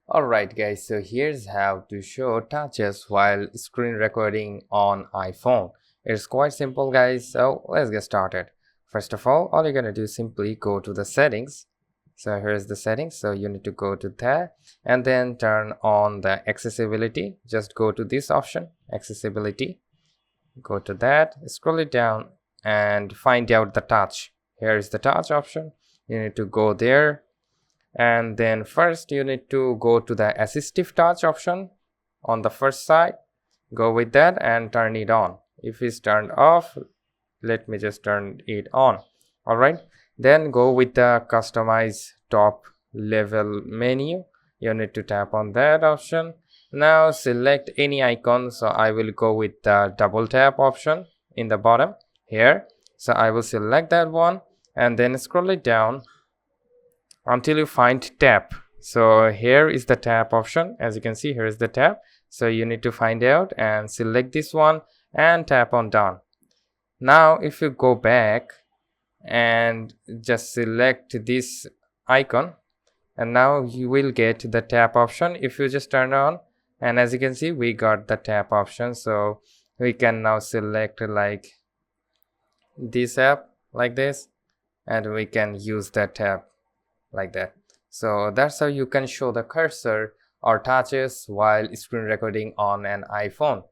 Alright guys, so here's how to show touches while screen recording on iPhone. It's quite simple guys, so let's get started. First of all you're gonna do is simply go to the settings. So here's the settings, so you need to go to there and then turn on the accessibility. Just go to this option, accessibility. Go to that, scroll it down and find out the touch. Here is the touch option. You need to go there. And then first you need to go to the assistive touch option on the first side. Go with that and turn it on. If it's turned off, let me just turn it on. Alright, then go with the customize top level menu. You need to tap on that option. Now select any icon, so I will go with the double tap option in the bottom here. So I will select that one and then scroll it down until you find tap. So here is the tap option. As you can see, here is the tap. So you need to find out and select this one and tap on done. Now if you go back and just select this icon, and now you will get the tap option if you just turn on. And as you can see, we got the tap option, so we can now select like this app like this, and we can use that tap like that. So that's how you can show the cursor or touches while screen recording on an iPhone.